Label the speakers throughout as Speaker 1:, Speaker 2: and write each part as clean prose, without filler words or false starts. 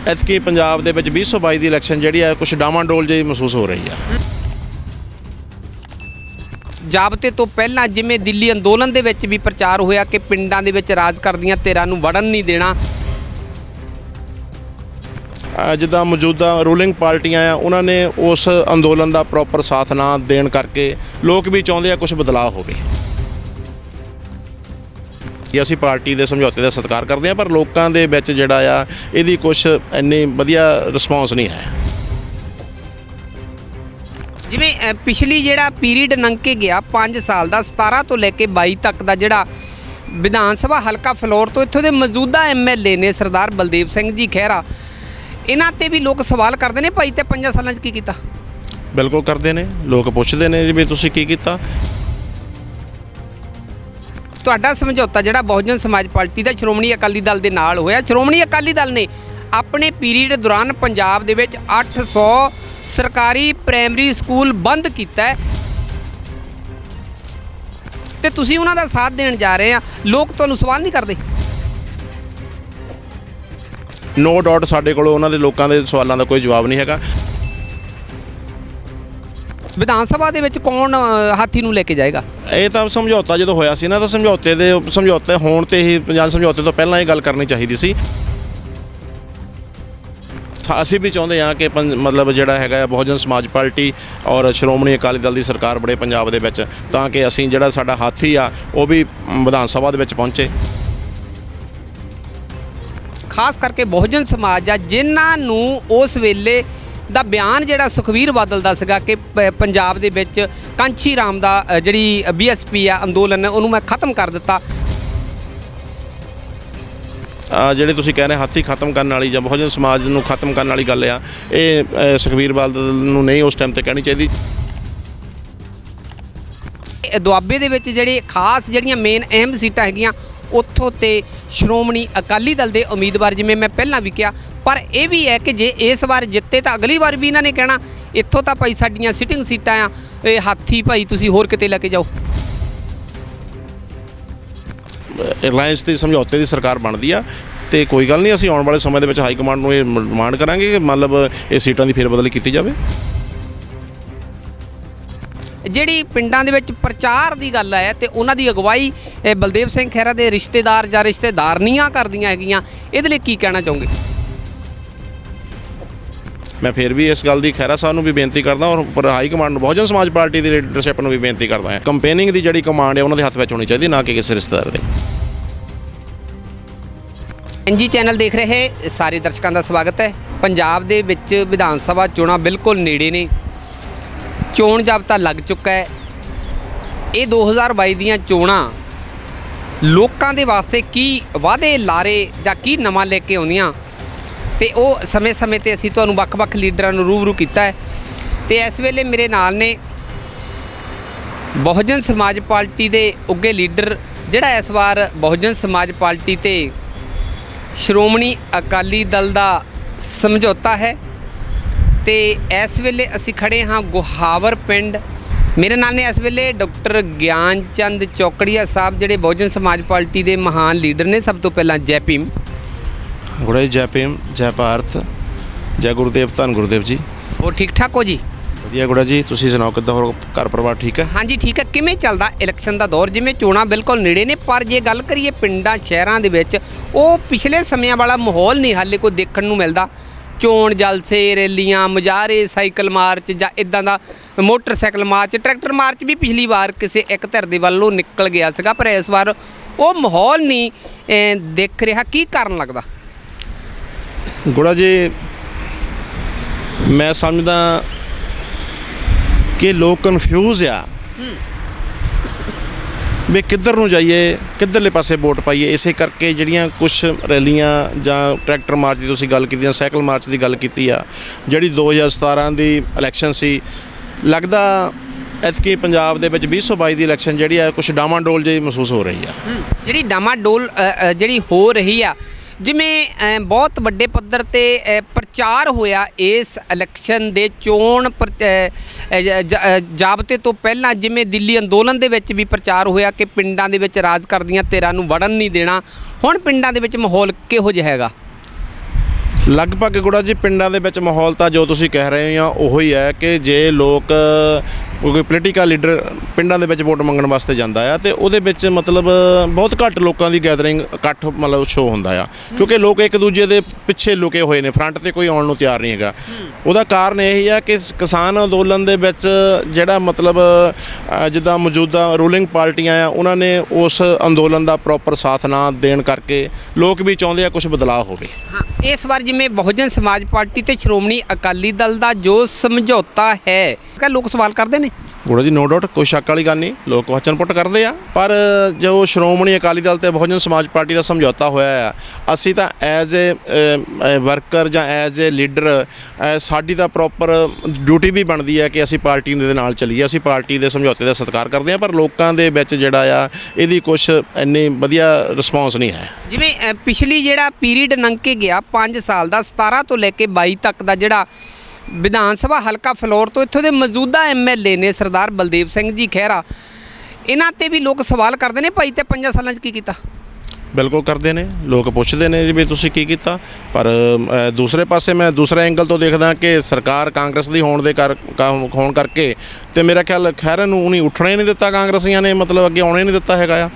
Speaker 1: ਐਤਕੀ ਪੰਜਾਬ ਦੇ ਵਿੱਚ 2022 ਦੀ ਇਲੈਕਸ਼ਨ ਜਿਹੜੀ ਹੈ ਕੁਝ ਡਾਵਾਂਡੋਲ ਜਿਹੀ ਮਹਿਸੂਸ ਹੋ ਰਹੀ ਆ।
Speaker 2: ਜਾਬਤੇ ਤੋਂ ਪਹਿਲਾਂ ਜਿਵੇਂ ਦਿੱਲੀ ਅੰਦੋਲਨ ਦੇ ਵਿੱਚ ਵੀ ਪ੍ਰਚਾਰ ਹੋਇਆ ਕਿ ਪਿੰਡਾਂ ਦੇ ਵਿੱਚ ਰਾਜ ਕਰਦੀਆਂ ਧਿਰਾਂ ਨੂੰ ਵੜਨ ਨਹੀਂ ਦੇਣਾ।
Speaker 1: ਜਿੱਦਾਂ ਮੌਜੂਦਾ ਰੂਲਿੰਗ ਪਾਰਟੀਆਂ ਆ ਉਹਨਾਂ ਨੇ ਉਸ ਅੰਦੋਲਨ ਦਾ ਪ੍ਰੋਪਰ ਸਾਥ ਨਾ ਦੇਣ ਕਰਕੇ ਲੋਕ ਵੀ ਚਾਹੁੰਦੇ ਆ ਕੁਝ ਬਦਲਾਅ ਹੋਵੇ। ਕਿ ਅਸੀਂ ਪਾਰਟੀ ਦੇ ਸਮਝੌਤੇ ਦਾ ਸਤਿਕਾਰ ਕਰਦੇ ਹਾਂ, ਪਰ ਲੋਕਾਂ ਦੇ ਵਿੱਚ ਜਿਹੜਾ ਆ ਇਹਦੀ ਕੁਝ ਇੰਨੀ ਵਧੀਆ ਰਿਸਪੌਂਸ ਨਹੀਂ ਹੈ।
Speaker 2: ਜਿਵੇਂ ਪਿਛਲੀ ਜਿਹੜਾ ਪੀਰੀਅਡ ਲੰਘ ਕੇ ਗਿਆ 5 ਸਾਲ ਦਾ 17 ਤੋਂ ਲੈ ਕੇ 22 ਤੱਕ ਦਾ ਜਿਹੜਾ ਵਿਧਾਨ ਸਭਾ ਹਲਕਾ ਫਲੋਰ ਤੋਂ ਇੱਥੋਂ ਦੇ ਮੌਜੂਦਾ MLA ਨੇ ਸਰਦਾਰ ਬਲਦੇਵ ਸਿੰਘ ਜੀ ਖਹਿਰਾ, ਇਹਨਾਂ ਤੇ ਵੀ ਲੋਕ ਸਵਾਲ ਕਰਦੇ ਨੇ ਭਾਈ ਤੇ 5 ਸਾਲਾਂ 'ਚ ਕੀ ਕੀਤਾ।
Speaker 1: ਬਿਲਕੁਲ ਕਰਦੇ ਨੇ, ਲੋਕ ਪੁੱਛਦੇ ਨੇ ਵੀ ਤੁਸੀਂ ਕੀ ਕੀਤਾ।
Speaker 2: ਤੁਹਾਡਾ ਸਮਝੌਤਾ ਜਿਹੜਾ ਬਹੁਜਨ ਸਮਾਜ ਪਾਰਟੀ ਦਾ ਸ਼੍ਰੋਮਣੀ ਅਕਾਲੀ ਦਲ ਦੇ ਨਾਲ ਹੋਇਆ, ਸ਼੍ਰੋਮਣੀ ਅਕਾਲੀ ਦਲ ਨੇ ਆਪਣੇ ਪੀਰੀਅਡ ਦੌਰਾਨ ਪੰਜਾਬ ਦੇ ਵਿੱਚ 800 ਸਰਕਾਰੀ ਪ੍ਰਾਇਮਰੀ ਸਕੂਲ ਬੰਦ ਕੀਤਾ ਤੇ ਤੁਸੀਂ ਉਹਨਾਂ ਦਾ ਸਾਥ ਦੇਣ ਜਾ ਰਹੇ ਆ। ਲੋਕ ਤੁਹਾਨੂੰ ਸਵਾਲ ਨਹੀਂ ਕਰਦੇ?
Speaker 1: ਨੋ ਡਾਊਟ ਸਾਡੇ ਕੋਲ ਉਹਨਾਂ ਦੇ ਲੋਕਾਂ ਦੇ ਸਵਾਲਾਂ ਦਾ ਕੋਈ ਜਵਾਬ ਨਹੀਂ ਹੈਗਾ।
Speaker 2: ਵਿਧਾਨ ਸਭਾ ਦੇ ਵਿੱਚ ਕੌਣ ਹਾਥੀ ਨੂੰ ਲੈ ਕੇ ਜਾਏਗਾ?
Speaker 1: ਇਹ ਤਾਂ ਸਮਝੌਤਾ ਜਦੋਂ ਹੋਇਆ ਸੀ ਨਾ ਤਾਂ ਸਮਝੌਤੇ ਹੋਣ ਤੇ ਹੀ ਪੰਜਾਬ ਸਮਝੌਤੇ ਤੋਂ ਪਹਿਲਾਂ ਇਹ ਗੱਲ ਕਰਨੀ ਚਾਹੀਦੀ ਸੀ। ਅਸੀਂ ਵੀ ਚਾਹੁੰਦੇ ਹਾਂ ਕਿ ਮਤਲਬ ਜਿਹੜਾ ਹੈਗਾ ਬਹੁਜਨ ਸਮਾਜ ਪਾਰਟੀ ਔਰ ਸ਼੍ਰੋਮਣੀ ਅਕਾਲੀ ਦਲ ਦੀ ਸਰਕਾਰ ਬੜੇ ਪੰਜਾਬ ਦੇ ਵਿੱਚ, ਤਾਂ ਕਿ ਅਸੀਂ ਜਿਹੜਾ ਸਾਡਾ ਹਾਥੀ ਆ ਉਹ ਵੀ ਵਿਧਾਨ ਸਭਾ ਦੇ ਵਿੱਚ ਪਹੁੰਚੇ।
Speaker 2: ਖਾਸ ਕਰਕੇ ਬਹੁਜਨ ਸਮਾਜ ਆ ਜਿਨ੍ਹਾਂ ਨੂੰ ਉਸ ਵੇਲੇ ਦਾ ਬਿਆਨ ਜਿਹੜਾ ਸੁਖਬੀਰ ਬਾਦਲ ਦਾ ਸੀਗਾ ਕਿ ਪੰਜਾਬ ਦੇ ਵਿੱਚ ਕਾਂਚੀ ਰਾਮ ਦਾ ਜਿਹੜੀ BSP ਆ ਅੰਦੋਲਨ ਉਹਨੂੰ ਮੈਂ ਖਤਮ ਕਰ ਦਿੱਤਾ।
Speaker 1: ਜਿਹੜੇ ਤੁਸੀਂ ਕਹਿ ਰਹੇ ਹਾਥੀ ਖਤਮ ਕਰਨ ਵਾਲੀ ਜਾਂ ਬਹੁਜਨ ਸਮਾਜ ਨੂੰ ਖਤਮ ਕਰਨ ਵਾਲੀ ਗੱਲ ਆ, ਇਹ ਸੁਖਬੀਰ ਬਾਦਲ ਨੂੰ ਨਹੀਂ ਉਸ ਟਾਈਮ ਤੇ ਕਹਿਣੀ ਚਾਹੀਦੀ।
Speaker 2: ਦੁਆਬੇ ਦੇ ਵਿੱਚ ਜਿਹੜੇ ਖਾਸ ਜਿਹੜੀਆਂ ਮੇਨ ਅਹਿਮ ਸੀਟਾਂ ਹੈਗੀਆਂ ਉੱਥੋਂ ਤੇ ਸ਼੍ਰੋਮਣੀ ਅਕਾਲੀ ਦਲ ਦੇ ਉਮੀਦਵਾਰ, ਜਿਵੇਂ ਮੈਂ ਪਹਿਲਾਂ ਵੀ ਕਿਹਾ, ਪਰ ਇਹ ਵੀ ਹੈ ਕਿ ਜੇ ਇਸ ਵਾਰ ਜਿੱਤੇ ਤਾਂ ਅਗਲੀ ਵਾਰ ਵੀ ਇਹਨਾਂ ਨੇ ਕਹਿਣਾ ਇੱਥੋਂ ਤਾਂ ਭਾਈ ਸਾਡੀਆਂ ਸਿਟਿੰਗ ਸੀਟਾਂ ਆ, ਇਹ ਹਾਥੀ ਭਾਈ ਤੁਸੀਂ ਹੋਰ ਕਿਤੇ ਲੈ ਕੇ ਜਾਓ।
Speaker 1: ਰਿਲਾਇੰਸ ਦੀ ਸਮਝੌਤੇ ਦੀ ਸਰਕਾਰ ਬਣਦੀ ਆ ਤੇ ਕੋਈ ਗੱਲ ਨਹੀਂ, ਅਸੀਂ ਆਉਣ ਵਾਲੇ ਸਮੇਂ ਦੇ ਵਿੱਚ ਹਾਈ ਕਮਾਂਡ ਨੂੰ ਇਹ ਡਿਮਾਂਡ ਕਰਾਂਗੇ ਕਿ ਮਤਲਬ ਇਹ ਸੀਟਾਂ ਦੀ ਫੇਰਬਦਲੀ ਕੀਤੀ ਜਾਵੇ।
Speaker 2: ਜਿਹੜੀ ਪਿੰਡਾਂ ਦੇ ਵਿੱਚ ਪ੍ਰਚਾਰ ਦੀ ਗੱਲ ਹੈ ਤੇ ਉਹਨਾਂ ਦੀ ਅਗਵਾਈ ਬਲਦੇਵ ਸਿੰਘ ਖਹਿਰਾ ਦੇ ਰਿਸ਼ਤੇਦਾਰ ਜਾਂ ਰਿਸ਼ਤੇਦਾਰਨੀਆਂ ਕਰਦੀਆਂ ਹੈਗੀਆਂ, ਇਹਦੇ ਲਈ ਕੀ ਕਹਿਣਾ ਚਾਹੋਗੇ?
Speaker 1: ਮੈਂ ਫਿਰ ਵੀ ਇਸ ਗੱਲ ਦੀ ਖਹਿਰਾ ਸਾਹਿਬ ਨੂੰ ਵੀ ਬੇਨਤੀ ਕਰਦਾ ਔਰ ਉੱਪਰ ਹਾਈ ਕਮਾਂਡ ਨੂੰ ਬਹੁਜਨ ਸਮਾਜ ਪਾਰਟੀ ਦੀ ਲੀਡਰਸ਼ਿਪ ਨੂੰ ਵੀ ਬੇਨਤੀ ਕਰਦਾ ਹਾਂ, ਕੰਪੇਨਿੰਗ ਦੀ ਜਿਹੜੀ ਕਮਾਂਡ ਹੈ ਉਹਨਾਂ ਦੇ ਹੱਥ ਵਿੱਚ ਹੋਣੀ ਚਾਹੀਦੀ, ਨਾ ਕਿ ਕਿਸੇ ਰਿਸ਼ਤੇਦਾਰ ਦੇ।
Speaker 2: NG ਚੈਨਲ ਦੇਖ ਰਹੇ ਸਾਰੇ ਦਰਸ਼ਕਾਂ ਦਾ ਸਵਾਗਤ ਹੈ। ਪੰਜਾਬ ਦੇ ਵਿੱਚ ਵਿਧਾਨ ਸਭਾ ਚੋਣਾਂ ਬਿਲਕੁਲ ਨੇੜੇ ਨੇ, ਚੋਣ ਜ਼ਾਬਤਾ ਲੱਗ ਚੁੱਕਾ ਹੈ। ਇਹ 2022 ਦੀਆਂ ਚੋਣਾਂ ਲੋਕਾਂ ਦੇ ਵਾਸਤੇ ਕੀ ਵਾਅਦੇ ਲਾਰੇ ਜਾਂ ਕੀ ਨਵਾਂ ਲੈ ਕੇ ਆਉਂਦੀਆਂ, ਤੇ ਉਹ ਸਮੇਂ-ਸਮੇਂ ਤੇ ਅਸੀਂ ਤੁਹਾਨੂੰ ਵੱਖ-ਵੱਖ ਲੀਡਰਾਂ ਨੂੰ ਰੂਬਰੂ ਕੀਤਾ ਹੈ। ਤੇ ਇਸ ਵੇਲੇ ਮੇਰੇ ਨਾਲ ਨੇ ਬਹੁਜਨ ਸਮਾਜ ਪਾਰਟੀ ਦੇ ਉੱਘੇ ਲੀਡਰ, ਜਿਹੜਾ ਇਸ ਵਾਰ ਬਹੁਜਨ ਸਮਾਜ ਪਾਰਟੀ ਤੇ ਸ਼੍ਰੋਮਣੀ ਅਕਾਲੀ ਦਲ ਦਾ ਸਮਝੌਤਾ ਹੈ। ਤੇ ਇਸ ਵੇਲੇ ਅਸੀਂ ਖੜੇ ਹਾਂ ਗੁਹਾਵਰ ਪਿੰਡ। ਮੇਰੇ ਨਾਲ ਨੇ ਇਸ ਵੇਲੇ ਡਾਕਟਰ ਗਿਆਨ ਚੰਦ ਚੌਕੜੀਆ ਸਾਹਿਬ, ਜਿਹੜੇ ਬਹੁਜਨ ਸਮਾਜ ਪਾਰਟੀ ਦੇ ਮਹਾਨ ਲੀਡਰ ਨੇ। ਸਭ ਤੋਂ ਪਹਿਲਾਂ ਜੈ ਭੀਮ।
Speaker 1: ਗੁੜਾ ਜੀ, ਜੈ ਭੀਮ, ਜੈ ਭਾਰਤ, ਜੈ ਗੁਰਦੇਵ, ਧੰਨ ਗੁਰਦੇਵ ਜੀ।
Speaker 2: ਹੋਰ ਠੀਕ ਠਾਕ ਹੋ ਜੀ?
Speaker 1: ਵਧੀਆ ਗੁੜਾ ਜੀ, ਤੁਸੀਂ ਸੁਣਾਓ ਕਿੱਦਾਂ, ਹੋਰ ਘਰ ਪਰਿਵਾਰ ਠੀਕ ਹੈ?
Speaker 2: ਹਾਂਜੀ ਠੀਕ ਹੈ। ਕਿਵੇਂ ਚੱਲਦਾ ਇਲੈਕਸ਼ਨ ਦਾ ਦੌਰ? ਜਿਵੇਂ ਚੋਣਾਂ ਬਿਲਕੁਲ ਨੇੜੇ ਨੇ, ਪਰ ਜੇ ਗੱਲ ਕਰੀਏ ਪਿੰਡਾਂ ਸ਼ਹਿਰਾਂ ਦੇ ਵਿੱਚ ਉਹ ਪਿਛਲੇ ਸਮਿਆਂ ਵਾਲਾ ਮਾਹੌਲ ਨਹੀਂ ਹਾਲੇ ਕੋਈ ਦੇਖਣ ਨੂੰ ਮਿਲਦਾ। ਚੋਣ ਜਲਸੇ, ਰੈਲੀਆਂ, ਮੁਜ਼ਾਹਰੇ, ਸਾਈਕਲ ਮਾਰਚ ਜਾਂ ਇੱਦਾਂ ਦਾ ਮੋਟਰਸਾਈਕਲ ਮਾਰਚ, ਟਰੈਕਟਰ ਮਾਰਚ ਵੀ ਪਿਛਲੀ ਵਾਰ ਕਿਸੇ ਇੱਕ ਧਿਰ ਦੇ ਵੱਲੋਂ ਨਿਕਲ ਗਿਆ ਸੀਗਾ, ਪਰ ਇਸ ਵਾਰ ਉਹ ਮਾਹੌਲ ਨਹੀਂ ਦਿਖ ਰਿਹਾ। ਕੀ ਕਾਰਨ ਲੱਗਦਾ?
Speaker 1: ਗੁੜਾ ਜੀ, ਮੈਂ ਸਮਝਦਾ ਕਿ ਲੋਕ ਕਨਫਿਊਜ਼ ਆ ਵੀ ਕਿੱਧਰ ਨੂੰ ਜਾਈਏ, ਕਿੱਧਰਲੇ ਪਾਸੇ ਵੋਟ ਪਾਈਏ। ਇਸੇ ਕਰਕੇ ਜਿਹੜੀਆਂ ਕੁਛ ਰੈਲੀਆਂ ਜਾਂ ਟਰੈਕਟਰ ਮਾਰਚ ਦੀ ਤੁਸੀਂ ਗੱਲ ਕੀਤੀ, ਸਾਈਕਲ ਮਾਰਚ ਦੀ ਗੱਲ ਕੀਤੀ ਆ, ਜਿਹੜੀ 2017 ਦੀ ਇਲੈਕਸ਼ਨ ਸੀ, ਲੱਗਦਾ ਐਤਕੀ ਪੰਜਾਬ ਦੇ ਵਿੱਚ 2022 ਦੀ ਇਲੈਕਸ਼ਨ ਜਿਹੜੀ ਆ ਕੁਛ ਡਾਵਾਂਡੋਲ ਜਿਹੀ ਮਹਿਸੂਸ ਹੋ ਰਹੀ ਆ।
Speaker 2: ਜਿਹੜੀ ਡਾਵਾਂਡੋਲ ਜਿਹੜੀ ਹੋ ਰਹੀ ਆ, ਜਿਵੇਂ ਬਹੁਤ ਵੱਡੇ ਪੱਧਰ ਤੇ ਪ੍ਰਚਾਰ ਹੋਇਆ ਇਸ ਇਲੈਕਸ਼ਨ ਦੇ ਚੋਣ ਜ਼ਾਬਤੇ ਤੋਂ ਪਹਿਲਾਂ, ਜਿਵੇਂ ਦਿੱਲੀ ਅੰਦੋਲਨ ਦੇ ਵਿੱਚ ਵੀ ਪ੍ਰਚਾਰ ਹੋਇਆ ਕਿ ਪਿੰਡਾਂ ਦੇ ਵਿੱਚ ਰਾਜ ਕਰਦੀਆਂ ਧਿਰਾਂ ਨੂੰ ਵੜਨ ਨਹੀਂ ਦੇਣਾ। ਹੁਣ ਪਿੰਡਾਂ ਦੇ ਵਿੱਚ ਮਾਹੌਲ ਕਿਹੋ ਜਿਹਾ ਹੈਗਾ?
Speaker 1: ਲਗਭਗ ਗੁੜਾ ਜੀ ਪਿੰਡਾਂ ਦੇ ਵਿੱਚ ਮਾਹੌਲ ਤਾਂ ਜੋ ਤੁਸੀਂ ਕਹਿ ਰਹੇ ਹੋ ਉਹੋ ਹੀ ਹੈ ਕਿ ਜੇ ਲੋਕ ਕੋਈ ਪੋਲੀਟੀਕਲ ਲੀਡਰ ਪਿੰਡਾਂ ਦੇ ਵਿੱਚ ਵੋਟ ਮੰਗਣ ਵਾਸਤੇ ਜਾਂਦਾ ਆ ਤੇ ਉਹਦੇ ਵਿੱਚ ਮਤਲਬ ਬਹੁਤ ਘੱਟ ਲੋਕਾਂ ਦੀ ਗੈਦਰਿੰਗ ਇਕੱਠ ਮਤਲਬ ਸ਼ੋਅ ਹੁੰਦਾ ਆ, ਕਿਉਂਕਿ ਲੋਕ ਇੱਕ ਦੂਜੇ ਦੇ ਪਿੱਛੇ ਲੁਕੇ ਹੋਏ ਨੇ, ਫਰੰਟ ਤੇ ਕੋਈ ਆਉਣ ਨੂੰ ਤਿਆਰ ਨਹੀਂ ਹੈਗਾ। ਉਹਦਾ ਕਾਰਨ ਇਹ ਆ ਕਿ ਕਿਸਾਨ ਅੰਦੋਲਨ ਦੇ ਵਿੱਚ ਜਿਹੜਾ ਮਤਲਬ ਜਿੱਦਾਂ ਮੌਜੂਦਾ ਰੂਲਿੰਗ ਪਾਰਟੀਆਂ ਆ ਉਹਨਾਂ ਨੇ ਉਸ ਅੰਦੋਲਨ ਦਾ ਪ੍ਰੋਪਰ ਸਾਥ ਨਾ ਦੇਣ ਕਰਕੇ ਲੋਕ ਵੀ ਚਾਹੁੰਦੇ ਆ ਕੁਝ ਬਦਲਾਅ ਹੋਵੇ।
Speaker 2: ਹਾਂ, ਇਸ ਵਾਰ ਜਿਵੇਂ ਬਹੁਜਨ ਸਮਾਜ ਪਾਰਟੀ ਤੇ ਸ਼੍ਰੋਮਣੀ ਅਕਾਲੀ ਦਲ ਦਾ ਜੋ ਸਮਝੌਤਾ ਹੈ, ਕਾ ਲੋਕ ਸਵਾਲ ਕਰਦੇ ਨੇ?
Speaker 1: ਗੁੜਾ ਜੀ ਨੋ ਡਾਊਟ, ਕੋਈ ਸ਼ੱਕ ਵਾਲੀ ਗੱਲ ਨਹੀਂ, ਲੋਕ ਵਚਨ ਪੁੱਟ ਕਰਦੇ ਆ, ਪਰ ਜੋ ਸ਼੍ਰੋਮਣੀ ਅਕਾਲੀ ਦਲ ਤੇ ਬਹੁਜਨ ਸਮਾਜ ਪਾਰਟੀ ਦਾ ਸਮਝੌਤਾ ਹੋਇਆ ਆ, ਅਸੀਂ ਤਾਂ ਐਜ਼ ਏ ਵਰਕਰ ਜਾਂ ਐਜ਼ ਏ ਲੀਡਰ ਸਾਡੀ ਤਾਂ ਪ੍ਰੋਪਰ ਡਿਊਟੀ ਵੀ ਬਣਦੀ ਹੈ ਕਿ ਅਸੀਂ ਪਾਰਟੀ ਦੇ ਨਾਲ ਚੱਲੀਏ, ਅਸੀਂ ਪਾਰਟੀ ਦੇ ਸਮਝੌਤੇ ਦਾ ਸਤਿਕਾਰ ਕਰਦੇ ਹਾਂ, ਪਰ ਲੋਕਾਂ ਦੇ ਵਿੱਚ ਜਿਹੜਾ ਆ ਇਹਦੀ ਕੁਛ ਇੰਨੀ ਵਧੀਆ ਰਿਸਪੌਂਸ ਨਹੀਂ ਹੈ।
Speaker 2: ਜਿਵੇਂ ਪਿਛਲੀ ਜਿਹੜਾ ਪੀਰੀਅਡ ਲੰਘ ਕੇ ਗਿਆ 5 ਸਾਲ ਦਾ, 17 ਤੋਂ ਲੈ ਕੇ 22 ਤੱਕ ਦਾ ਜਿਹੜਾ ਵਿਧਾਨ ਸਭਾ ਹਲਕਾ ਫਲੋਰ ਤੋਂ ਇੱਥੋਂ ਦੇ ਮੌਜੂਦਾ ਐਮਐਲਏ ਨੇ ਸਰਦਾਰ ਬਲਦੇਵ ਸਿੰਘ ਜੀ ਖਹਿਰਾ, ਇਹਨਾਂ ਤੇ ਵੀ ਲੋਕ ਸਵਾਲ ਕਰਦੇ ਨੇ ਭਾਈ ਤੇ 5 ਸਾਲਾਂ 'ਚ ਕੀ ਕੀਤਾ?
Speaker 1: ਬਿਲਕੁਲ ਕਰਦੇ ਨੇ, ਲੋਕ ਪੁੱਛਦੇ ਨੇ ਜੀ ਵੀ ਤੁਸੀਂ ਕੀ ਕੀਤਾ, ਪਰ ਦੂਸਰੇ ਪਾਸੇ ਮੈਂ ਦੂਸਰੇ ਐਂਗਲ ਤੋਂ ਦੇਖਦਾ ਕਿ ਸਰਕਾਰ ਕਾਂਗਰਸ ਦੀ ਹੋਣ ਹੋਣ ਕਰਕੇ ਤੇ ਮੇਰਾ ਖਿਆਲ ਖਹਿਰਾ ਨੂੰ ਉਹਨੇ ਉੱਠਣਾ ਹੀ ਨਹੀਂ ਦਿੱਤਾ, ਕਾਂਗਰਸੀਆਂ ਨੇ ਮਤਲਬ ਅੱਗੇ ਆਉਣਾ ਹੀ ਨਹੀਂ ਦਿੱਤਾ ਹੈਗਾ ਆ,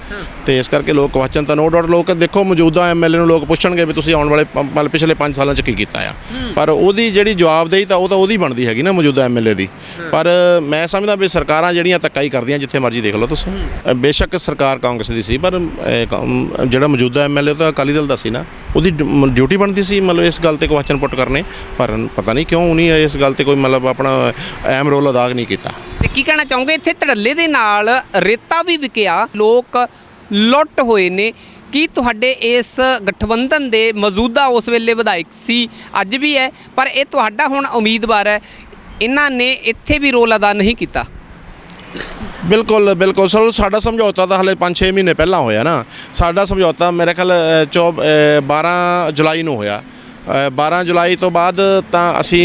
Speaker 1: ਤੇ ਇਸ ਕਰਕੇ ਲੋਕ ਕੁਐਸਚਨ ਤਾਂ ਨੋ ਡਾਊਟ ਲੋਕ ਦੇਖੋ ਮੌਜੂਦਾ ਐਮਐਲਏ ਨੂੰ ਲੋਕ ਪੁੱਛਣਗੇ ਵੀ ਤੁਸੀਂ ਆਉਣ ਵਾਲੇ ਮਤਲਬ ਪਿਛਲੇ 5 ਸਾਲਾਂ 'ਚ ਕੀ ਕੀਤਾ ਆ, ਪਰ ਉਹਦੀ ਜਿਹੜੀ ਜਵਾਬਦੇਹੀ ਤਾਂ ਉਹਦੀ ਬਣਦੀ ਹੈਗੀ ਨਾ ਮੌਜੂਦਾ ਐਮਐਲਏ ਦੀ। ਪਰ ਮੈਂ ਸਮਝਦਾ ਵੀ ਸਰਕਾਰਾਂ ਜਿਹੜੀਆਂ ਧੱਕਾ ਹੀ ਕਰਦੀਆਂ, ਜਿੱਥੇ ਮਰਜ਼ੀ ਦੇਖ ਲਓ ਤੁਸੀਂ, ਬੇਸ਼ੱਕ ਸਰਕਾਰ ਕਾਂਗਰਸ ਦੀ ਸੀ ਪਰ ਜਿਹੜਾ ਮੌਜੂਦਾ ਐਮਐਲਏ ਤਾਂ ਅਕਾਲੀ ਦਲ ਦਾ ਸੀ ਨਾ, ਉਹਦੀ ਡਿਊਟੀ ਬਣਦੀ ਸੀ ਮਤਲਬ ਇਸ ਗੱਲ ਤੇ ਕੁਐਸਚਨ ਪੁੱਟ ਕਰਨੇ, ਪਰ ਪਤਾ ਨਹੀਂ ਕਿਉਂ ਉਹਨੇ ਇਸ ਗੱਲ ਤੇ ਕੋਈ ਮਤਲਬ ਆਪਣਾ ਅਹਿਮ ਰੋਲ ਅਦਾ ਨਹੀਂ ਕੀਤਾ।
Speaker 2: ਤੇ ਕੀ ਕਹਿਣਾ ਚਾਹੋਗੇ, ਇੱਥੇ ਧੜੱਲੇ ਦੇ ਨਾਲ ਰੇਤਾ ਵੀ ਵਿਕਿਆ, ਲੋਕ ਲੁੱਟ ਹੋਏ ਨੇ, ਕੀ ਤੁਹਾਡੇ ਇਸ ਗਠਬੰਧਨ ਦੇ ਮੌਜੂਦਾ ਉਸ ਵੇਲੇ ਵਿਧਾਇਕ ਸੀ, ਅੱਜ ਵੀ ਹੈ, ਪਰ ਇਹ ਤੁਹਾਡਾ ਹੁਣ ਉਮੀਦਵਾਰ ਹੈ, ਇਹਨਾਂ ਨੇ ਇੱਥੇ ਵੀ ਰੋਲ ਅਦਾ ਨਹੀਂ ਕੀਤਾ?
Speaker 1: ਬਿਲਕੁਲ ਬਿਲਕੁਲ ਸਰ, ਸਾਡਾ ਸਮਝੌਤਾ ਤਾਂ ਹਲੇ 5-6 ਮਹੀਨੇ ਪਹਿਲਾਂ ਹੋਇਆ ਨਾ, ਸਾਡਾ ਸਮਝੌਤਾ ਮੇਰੇ ਖਿਆਲ 12 ਜੁਲਾਈ ਨੂੰ ਹੋਇਆ। 12 ਜੁਲਾਈ ਤੋਂ ਬਾਅਦ ਤਾਂ ਅਸੀਂ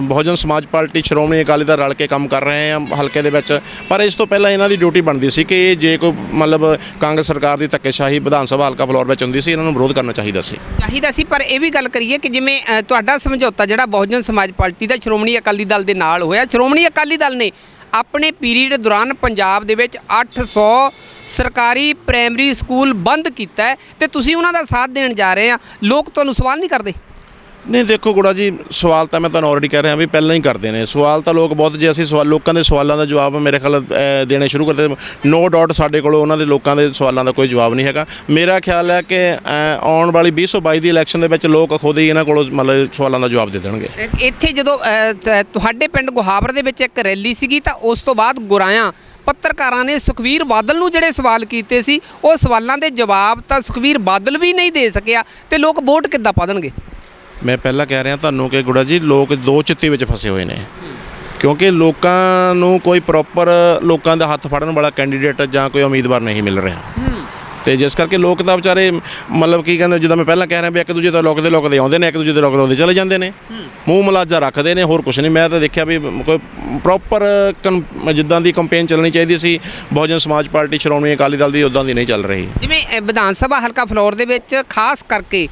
Speaker 1: ਬਹੁਜਨ ਸਮਾਜ ਪਾਰਟੀ ਸ਼੍ਰੋਮਣੀ ਅਕਾਲੀ ਦਲ ਰਲ ਕੇ ਕੰਮ ਕਰ ਰਹੇ ਹਾਂ ਹਲਕੇ ਦੇ ਵਿੱਚ, ਪਰ ਇਸ ਤੋਂ ਪਹਿਲਾਂ ਇਹਨਾਂ ਦੀ ਡਿਊਟੀ ਬਣਦੀ ਸੀ ਕਿ ਜੇ ਕੋਈ ਮਤਲਬ ਕਾਂਗਰਸ ਸਰਕਾਰ ਦੀ ਧੱਕੇਸ਼ਾਹੀ ਵਿਧਾਨ ਸਭਾ ਹਲਕਾ ਫਲੋਰ ਵਿੱਚ ਹੁੰਦੀ ਸੀ, ਇਹਨਾਂ ਨੂੰ ਵਿਰੋਧ ਕਰਨਾ ਚਾਹੀਦਾ ਸੀ।
Speaker 2: ਪਰ ਇਹ ਵੀ ਗੱਲ ਕਰੀਏ ਕਿ ਜਿਵੇਂ ਤੁਹਾਡਾ ਸਮਝੌਤਾ ਜਿਹੜਾ ਬਹੁਜਨ ਸਮਾਜ ਪਾਰਟੀ ਦਾ ਸ਼੍ਰੋਮਣੀ ਅਕਾਲੀ ਦਲ ਦੇ ਨਾਲ ਹੋਇਆ, ਸ਼੍ਰੋਮਣੀ ਅਕਾਲੀ ਦਲ ਨੇ ਆਪਣੇ ਪੀਰੀਅਡ ਦੌਰਾਨ ਪੰਜਾਬ ਦੇ ਵਿੱਚ 800 ਸਰਕਾਰੀ ਪ੍ਰਾਇਮਰੀ ਸਕੂਲ ਬੰਦ ਕੀਤਾ ਹੈ ਤੇ ਤੁਸੀਂ ਉਹਨਾਂ ਦਾ ਸਾਥ ਦੇਣ ਜਾ ਰਹੇ ਆ, ਲੋਕ ਤੁਹਾਨੂੰ ਸਵਾਲ ਨਹੀਂ ਕਰਦੇ?
Speaker 1: ਨਹੀਂ ਦੇਖੋ ਗੁੜਾ ਜੀ, ਸਵਾਲ ਤਾਂ ਮੈਂ ਤੁਹਾਨੂੰ ਆਲਰੇਡੀ ਕਹਿ ਰਿਹਾ ਵੀ ਪਹਿਲਾਂ ਹੀ ਕਰਦੇ ਨੇ ਸਵਾਲ ਤਾਂ ਲੋਕ ਬਹੁਤ, ਜੇ ਅਸੀਂ ਲੋਕਾਂ ਦੇ ਸਵਾਲਾਂ ਦਾ ਜਵਾਬ ਮੇਰੇ ਖਿਆਲ ਦੇਣੇ ਸ਼ੁਰੂ ਕਰਦੇ, ਨੋ ਡਾਊਟ ਸਾਡੇ ਕੋਲ ਉਹਨਾਂ ਦੇ ਲੋਕਾਂ ਦੇ ਸਵਾਲਾਂ ਦਾ ਕੋਈ ਜਵਾਬ ਨਹੀਂ ਹੈਗਾ। ਮੇਰਾ ਖਿਆਲ ਹੈ ਕਿ ਆਉਣ ਵਾਲੀ 2022 ਦੀ ਇਲੈਕਸ਼ਨ ਦੇ ਵਿੱਚ ਲੋਕ ਖੁਦ ਹੀ ਇਹਨਾਂ ਕੋਲੋਂ ਮਤਲਬ ਸਵਾਲਾਂ ਦਾ ਜਵਾਬ ਦੇ ਦੇਣਗੇ।
Speaker 2: ਇੱਥੇ ਜਦੋਂ ਤੁਹਾਡੇ ਪਿੰਡ ਗੁਹਾਵਰ ਦੇ ਵਿੱਚ ਇੱਕ ਰੈਲੀ ਸੀਗੀ ਤਾਂ ਉਸ ਤੋਂ ਬਾਅਦ ਗੁਰਾਇਆਂ ਪੱਤਰਕਾਰਾਂ ਨੇ ਸੁਖਬੀਰ ਬਾਦਲ ਨੂੰ ਜਿਹੜੇ ਸਵਾਲ ਕੀਤੇ ਸੀ, ਉਹ ਸਵਾਲਾਂ ਦੇ ਜਵਾਬ ਤਾਂ ਸੁਖਬੀਰ ਬਾਦਲ ਵੀ ਨਹੀਂ ਦੇ ਸਕਿਆ, ਤੇ ਲੋਕ ਵੋਟ ਕਿੱਦਾਂ ਪਾ ਦੇਣਗੇ? ਮੈਂ
Speaker 1: ਪਹਿਲਾਂ ਕਹਿ ਰਿਹਾ ਤੁਹਾਨੂੰ ਕਿ ਗੁੜਾ ਜੀ ਲੋਕ ਦੋ ਚਿੱਤੀ ਵਿੱਚ ਫਸੇ ਹੋਏ ਨੇ, ਕਿਉਂਕਿ ਲੋਕਾਂ ਨੂੰ ਕੋਈ ਪ੍ਰੋਪਰ ਲੋਕਾਂ ਦਾ ਹੱਥ ਫੜਨ ਵਾਲਾ ਕੈਂਡੀਡੇਟ ਜਾਂ ਕੋਈ ਉਮੀਦਵਾਰ ਨਹੀਂ ਮਿਲ ਰਿਹਾ, ਤੇ ਜਿਸ ਕਰਕੇ ਲੋਕ ਤਾਂ ਵਿਚਾਰੇ ਮਤਲਬ ਕੀ ਕਹਿੰਦੇ, ਜਿੱਦਾਂ ਮੈਂ ਪਹਿਲਾਂ ਕਹਿ ਰਿਹਾ ਵੀ ਇੱਕ ਦੂਜੇ ਤੋਂ ਲੁਕਦੇ ਆਉਂਦੇ ਨੇ, ਇੱਕ ਦੂਜੇ ਤੋਂ ਲੁਕਦੇ ਚਲੇ ਜਾਂਦੇ ਨੇ, ਮੂੰਹ ਮਲਾਜਾ ਰੱਖਦੇ ਨੇ, ਹੋਰ ਕੁਛ ਨਹੀਂ। ਮੈਂ ਤਾਂ ਦੇਖਿਆ ਵੀ ਕੋਈ ਪ੍ਰੋਪਰ ਜਿੱਦਾਂ ਦੀ ਕੰਪੇਨ ਚੱਲਣੀ ਚਾਹੀਦੀ ਸੀ ਬਹੁਜਨ ਸਮਾਜ ਪਾਰਟੀ ਸ਼੍ਰੋਮਣੀ ਅਕਾਲੀ ਦਲ ਦੀ, ਉੱਦਾਂ ਦੀ ਨਹੀਂ ਚੱਲ ਰਹੀ।
Speaker 2: ਜਿਵੇਂ ਵਿਧਾਨ ਸਭਾ ਹਲਕਾ ਫਲੋਰ ਦੇ ਵਿੱਚ ਖਾਸ ਕਰਕੇ